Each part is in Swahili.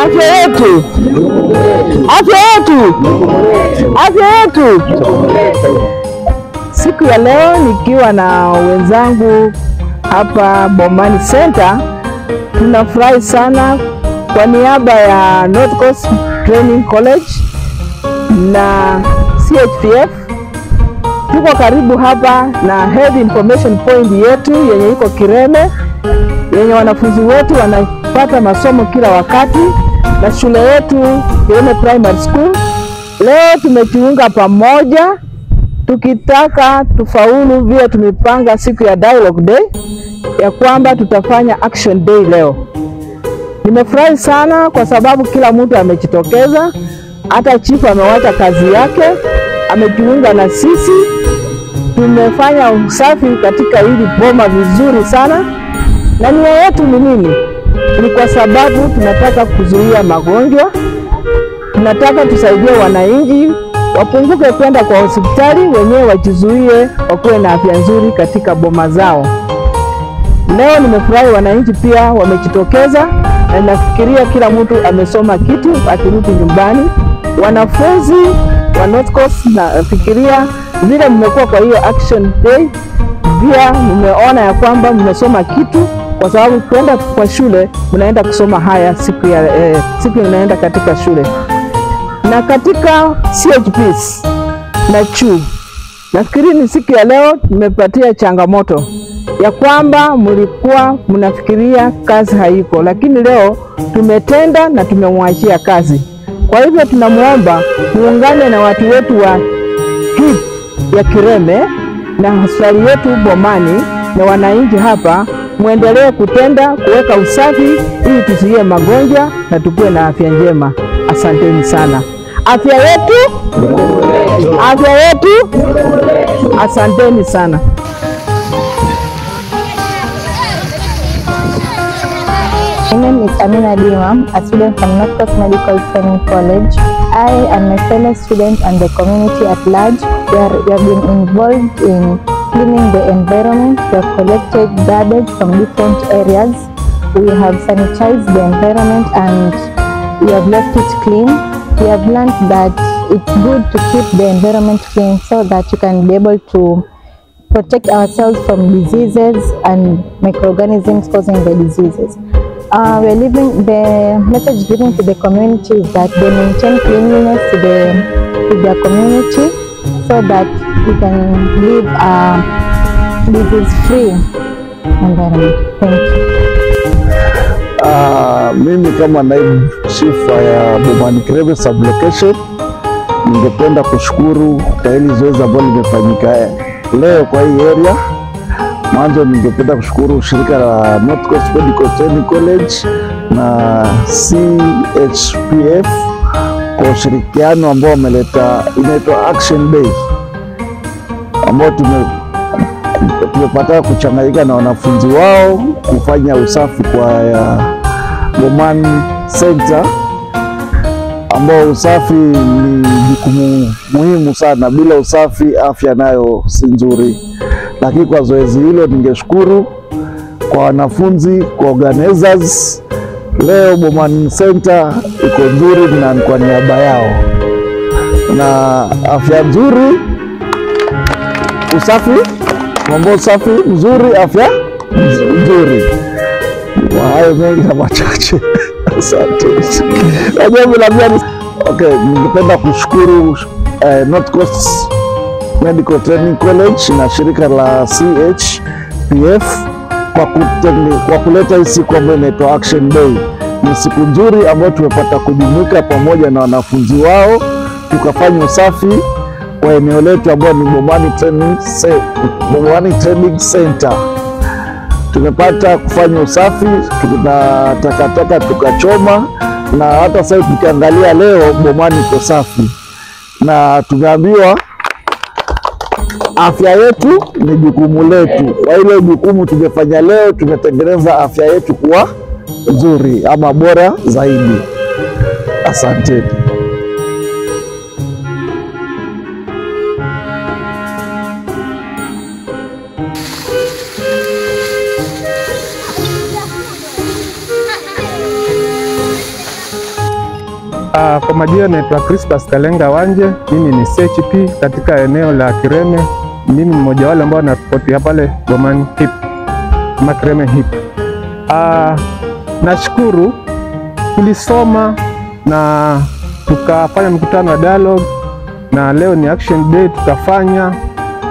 Afya yetu, afya yetu, afya yetu. Siku ya leo nikiwa na wenzangu hapa Bomani Center, tunafurahi sana kwa niaba ya North Coast Training College na CHPF. Tuko karibu hapa na Health Information Point yetu yenye iko Kireme, yenye wanafunzi wetu wanapata masomo kila wakati, na shule yetu Kireme Primary School. Leo tumejiunga pamoja tukitaka tufaulu vile tumepanga siku ya Dialogue Day ya kwamba tutafanya Action Day leo. Nimefurahi sana kwa sababu kila mtu amejitokeza, hata chifu amewacha kazi yake, amejiunga na sisi. Tumefanya usafi katika hili boma vizuri sana, na nia yetu ni nini? Ni kwa sababu tunataka kuzuia magonjwa, tunataka tusaidie wananchi wapunguke kwenda kwa hospitali, wenyewe wajizuie, wakuwe na afya nzuri katika boma zao. Leo nimefurahi wananchi pia wamejitokeza, na nafikiria kila mtu amesoma kitu akirudi nyumbani. Wanafunzi wa North Coast, nafikiria vile mmekuwa kwa hiyo Action Day, pia mmeona ya kwamba mmesoma kitu, kwa sababu kwenda kwa shule mnaenda kusoma haya siku mnaenda katika shule. Na katika CHPs na CHU, nafikiri ni siku ya leo tumepatia changamoto ya kwamba mlikuwa mnafikiria kazi haiko, lakini leo tumetenda na tumemwachia kazi. Kwa hivyo tunamuomba muungane na watu wetu wa HIP ya Kireme na hospitali yetu Bomani na wananchi hapa, muendelee kutenda kuweka usafi ili tusiye magonjwa na tukue na afya njema. Asanteni sana. Afya yetu, afya yetu. Asanteni sana. My name is Amina Dima, a student from North Coast Medical Training College. I and my fellow students and the community at large, we have been involved in cleaning the environment. We have collected garbage from different areas. We have sanitized the environment and we have left it clean. We have learned that it's good to keep the environment clean so that you can be able to protect ourselves from diseases and microorganisms causing the diseases. The message given to the community is that they maintain cleanliness to their community so that we can live a disease-free environment. Thank you. Mimi kama naibu chief ya Bomani Kireme Sublocation, ningependa kushukuru kwa hili zoezi ambalo limefanyika leo kwa hii area. Mwanzo ningependa kushukuru shirika la North Coast Medical Training College na CHPF kwa ushirikiano ambao wameleta, inaitwa Action Day, ambao tumepata kuchanganyika na wanafunzi wao kufanya usafi kwa Bomani Center, ambao usafi ni jukumu muhimu sana. Bila usafi afya nayo si nzuri. Lakini kwa zoezi hilo ningeshukuru kwa wanafunzi, kwa organizers. Leo Bomani Center iko nzuri na kwa niaba yao. Na afya nzuri, usafi, mambo safi mzuri, afya nzuri. Hayo mengi na machache. Asante. Okay, ningependa kushukuru North Coast Medical Training College na shirika la CHPF kwa kuleta hii siku ambayo inaitwa Action Day. Ni siku nzuri ambayo tumepata kujumuika pamoja na wanafunzi wao, tukafanya usafi kwa eneo letu ambao ni Bomani Training Center. Tumepata kufanya usafi, tuna takataka tukachoma, na hata sasa tukiangalia leo Bomani iko safi. Na tumeambiwa afya yetu ni jukumu letu. Kwa ile jukumu tumefanya leo, tumetengeneza afya yetu kuwa nzuri ama bora zaidi. Asante. Kwa majina naitwa Crispus Kalenga Wanje, mimi ni CHP katika eneo la Kireme. Mimi mmoja wale ambao napotea pale Bomani Hip, Kireme Hip. Nashukuru tulisoma na tukafanya mkutano wa dialogue, na leo ni action day tukafanya.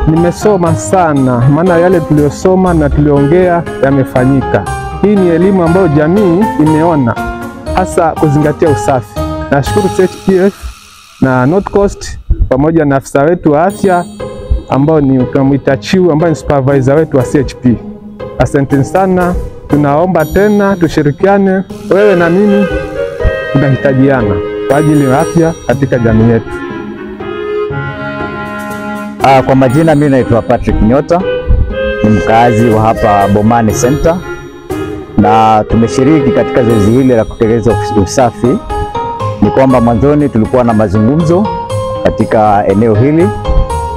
Nimesoma sana, maana yale tuliyosoma na tuliongea yamefanyika. Hii ni elimu ambayo jamii imeona, hasa kuzingatia usafi. Nashukuru CHPF na North Coast pamoja na afisa wetu wa afya ambao ni tunamuita Chiu, ambaye ni supervisor wetu wa CHP. Asante sana, tunaomba tena tushirikiane, wewe na mimi tunahitajiana kwa ajili ya afya katika jamii yetu. Kwa majina mimi naitwa Patrick Nyota, ni mkazi wa hapa Bomani Center, na tumeshiriki katika zoezi hili la kutekeleza usafi. Ni kwamba mwanzoni tulikuwa na mazungumzo katika eneo hili,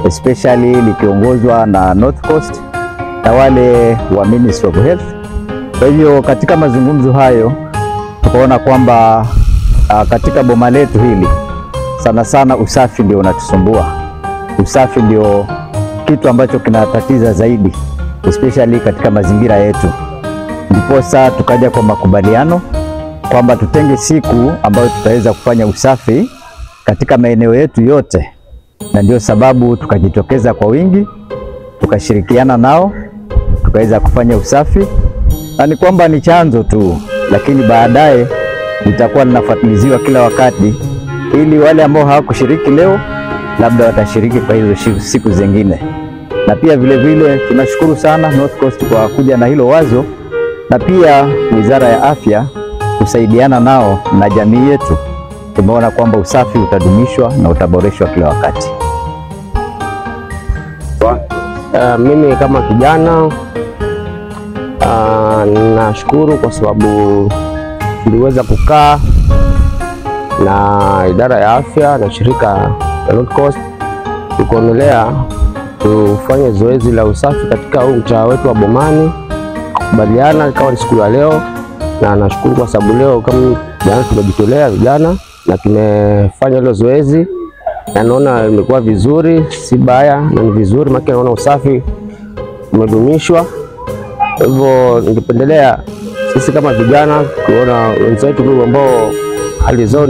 especially likiongozwa na North Coast na wale wa Ministry of Health. Kwa hivyo katika mazungumzo hayo tukaona kwamba katika boma letu hili sana sana usafi ndio unatusumbua. Usafi ndio kitu ambacho kinatatiza zaidi, especially katika mazingira yetu. Ndiposa tukaja kwa makubaliano kwamba tutenge siku ambayo tutaweza kufanya usafi katika maeneo yetu yote, na ndio sababu tukajitokeza kwa wingi, tukashirikiana nao, tukaweza kufanya usafi. Na ni kwamba ni chanzo tu, lakini baadaye litakuwa linafuatiliziwa kila wakati, ili wale ambao hawakushiriki leo labda watashiriki kwa hizo siku zingine. Na pia vile vile tunashukuru sana North Coast kwa kuja na hilo wazo, na pia Wizara ya Afya kusaidiana nao na jamii yetu. Tumeona kwamba usafi utadumishwa na utaboreshwa kila wakati. Mimi kama kijana nashukuru kwa sababu tuliweza kukaa na idara ya afya na shirika la North Coast tukaonelea tufanye zoezi la usafi katika huu mtaa wetu wa Bomani. Kubaliana ikawa ni siku ya leo, na nashukuru kwa sababu leo kama jana tumejitolea vijana na tumefanya hilo zoezi, na naona imekuwa vizuri, si baya na ni vizuri, maana naona usafi umedumishwa. Hivyo ningependelea sisi kama vijana kuona wenzetu ambao hali zao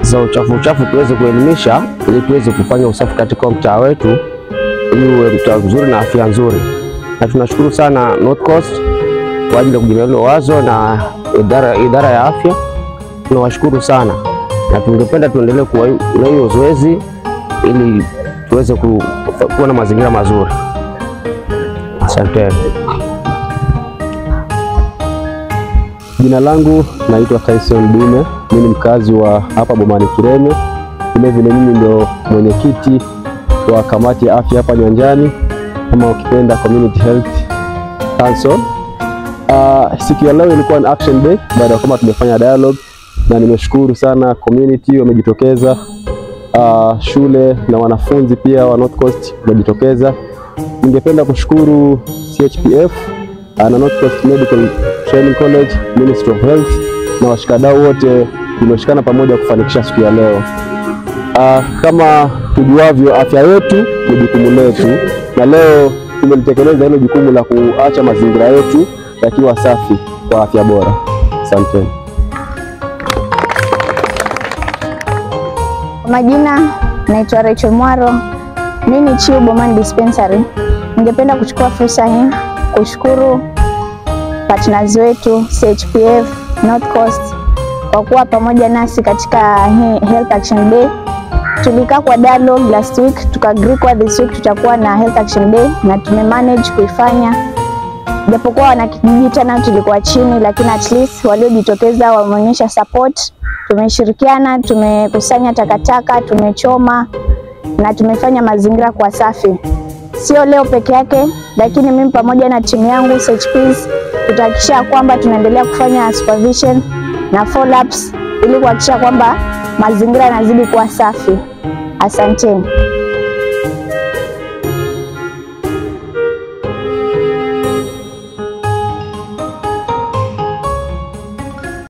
za uchafu tuweze kuelimisha, ili tuweze kufanya usafi katika mtaa wetu, ili uwe mtaa mzuri na afya nzuri. Na tunashukuru sana North Coast kwa ajili ya kujibu hilo wazo, na idara ya afya tunawashukuru sana, na tungependa tuendelee kwa hiyo zoezi ili tuweze kuwa na mazingira mazuri. Asante. Jina langu naitwa Tyson Dume, mimi ni mkazi wa hapa Bomani Kireme. Vile vile mimi ndio mwenyekiti wa kamati ya afya hapa Nyanjani, kama ukipenda Community Health Council. Siku ya leo ilikuwa ni action day baada ya kama tumefanya dialogue, na nimeshukuru sana community wamejitokeza, shule na wanafunzi pia wa North Coast wamejitokeza. Ningependa kushukuru CHPF na North Coast Medical Training College, Ministry of Health na washikadau wote tumeshikana pamoja kufanikisha siku ya leo. Kama tujuavyo, afya yetu ni jukumu letu, na leo tumelitekeleza hilo jukumu la kuacha mazingira yetu yakiwa safi kwa afya bora. Asante. Kwa majina naitwa Rachel Mwaro, mimi ni Chiu Bomani Dispensary. Ningependa kuchukua fursa hii kushukuru partners wetu CHPF, North Coast kwa kuwa pamoja nasi katika Health Action Day. Tulikaa kwa dialogue last week, tukaagree kwa this week tutakuwa na Health Action Day, na tumemanage kuifanya. Japokuwa wanakijiji tena tulikuwa chini, lakini at least waliojitokeza wameonyesha support. Tumeshirikiana, tumekusanya takataka, tumechoma na tumefanya mazingira kwa safi. Sio leo peke yake, lakini mimi pamoja na timu yangu CHPs tutahakikisha kwamba tunaendelea kufanya supervision na follow-ups ili kuhakikisha kwamba mazingira yanazidi kuwa safi. Asanteni.